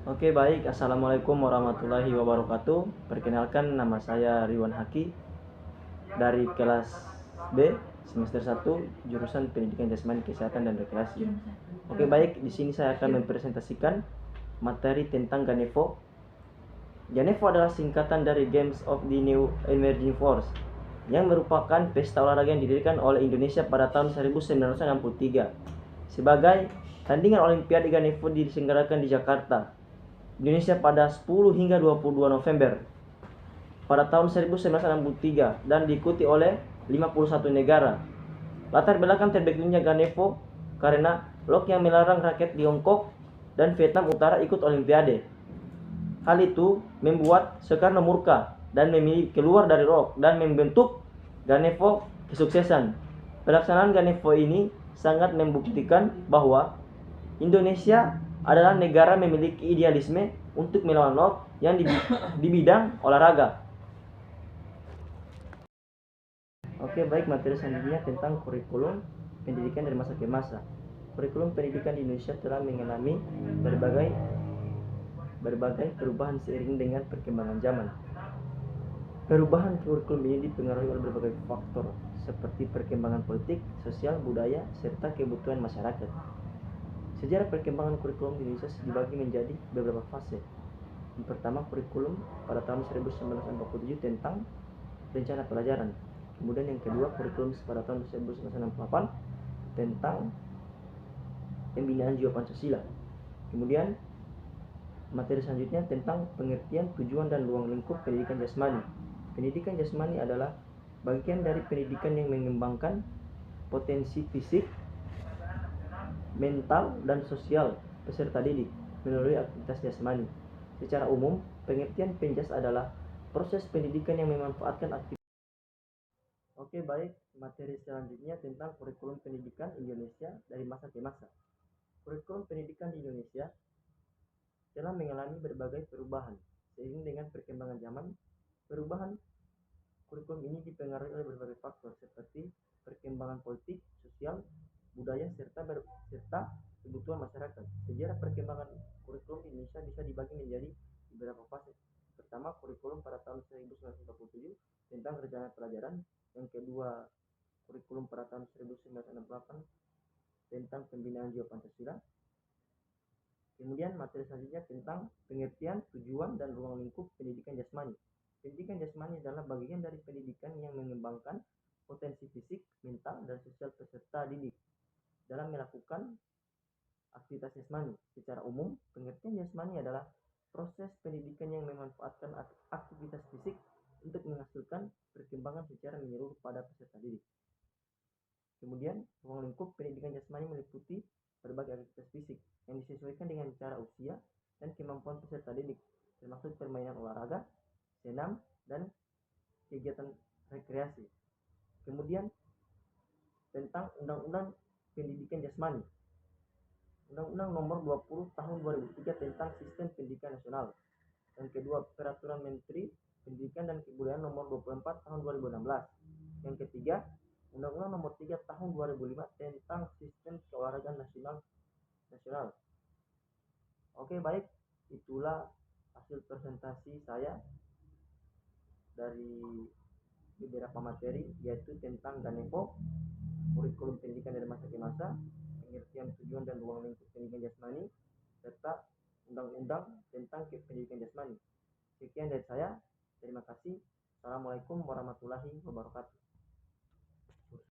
Oke, baik. Assalamualaikum warahmatullahi wabarakatuh. Perkenalkan, nama saya Riwan Haki dari kelas B semester 1 jurusan Pendidikan Jasmani, Kesehatan dan Rekreasi. Oke, baik. Di sini saya akan mempresentasikan materi tentang Ganevo. Ganevo adalah singkatan dari Games of the New Emerging Force yang merupakan pesta olahraga yang didirikan oleh Indonesia pada tahun 1963. Sebagai tandingan Olimpiade, Ganevo diselenggarakan di Jakarta, Indonesia pada 10 hingga 22 November pada tahun 1963 dan diikuti oleh 51 negara. Latar belakang terbentuknya Ganevo karena Lok yang melarang rakyat Tiongkok dan Vietnam Utara ikut Olimpiade. Hal itu membuat Soekarno murka dan memilih keluar dari Lok dan membentuk Ganevo kesuksesan. Pelaksanaan Ganevo ini sangat membuktikan bahwa Indonesia adalah negara memiliki idealisme untuk melawan Lok yang di bidang olahraga. Oke, baik. Materi selanjutnya tentang kurikulum pendidikan dari masa ke masa. Kurikulum pendidikan di Indonesia telah mengalami berbagai perubahan seiring dengan perkembangan zaman. Perubahan kurikulum ini dipengaruhi oleh berbagai faktor seperti perkembangan politik, sosial, budaya, serta kebutuhan masyarakat. Sejarah perkembangan kurikulum di Indonesia dibagi menjadi beberapa fase. Yang pertama, kurikulum pada tahun 1947 tentang rencana pelajaran. Kemudian yang kedua, kurikulum pada tahun 1968 tentang pembinaan jiwa Pancasila. Kemudian materi selanjutnya tentang pengertian, tujuan, dan ruang lingkup pendidikan jasmani. Pendidikan jasmani adalah bagian dari pendidikan yang mengembangkan potensi fisik, mental, dan sosial peserta didik melalui aktivitas jasmani. Secara umum, pengertian penjas adalah proses pendidikan yang memanfaatkan aktivitas. Oke, baik. Materi selanjutnya tentang kurikulum pendidikan Indonesia dari masa ke masa. Kurikulum pendidikan di Indonesia telah mengalami berbagai perubahan. Seiring dengan perkembangan zaman, perubahan kurikulum ini dipengaruhi oleh berbagai faktor seperti perkembangan politik, sosial, budaya, serta kebutuhan masyarakat. Sejarah perkembangan kurikulum di Indonesia bisa dibagi menjadi beberapa fase. Pertama, kurikulum pada tahun 1947 tentang rencana pelajaran. Yang kedua, kurikulum pada tahun 1968 tentang pembinaan jiwa Pancasila. Kemudian materi selanjutnya tentang pengertian, tujuan, dan ruang lingkup pendidikan jasmani. Pendidikan jasmani adalah bagian dari pendidikan yang mengembangkan potensi fisik, mental, dan sosial peserta didik dalam melakukan aktivitas jasmani. Secara umum, pengertian jasmani adalah proses pendidikan yang memanfaatkan aktivitas fisik untuk menghasilkan perkembangan secara menyeluruh pada peserta didik. Kemudian, ruang lingkup pendidikan jasmani meliputi berbagai aktivitas fisik yang disesuaikan dengan cara usia dan kemampuan peserta didik, termasuk permainan olahraga, senam, dan kegiatan rekreasi. Kemudian, tentang Undang-Undang Pendidikan Jasmani. Undang-Undang Nomor 20 Tahun 2003 tentang Sistem Pendidikan Nasional. Yang kedua, Peraturan Menteri Pendidikan dan Kebudayaan Nomor 24 Tahun 2016. Yang ketiga, Undang-Undang Nomor 3 Tahun 2005 tentang Sistem Keolahragaan Nasional. Oke, baik. Itulah hasil presentasi saya dari beberapa materi, yaitu tentang Ganevo, kurikulum pendidikan dari masa ke masa, pengertian, tujuan, dan ruang lingkup pendidikan jasmani, serta undang-undang tentang pendidikan jasmani. Sekian dari saya. Terima kasih. Assalamualaikum warahmatullahi wabarakatuh.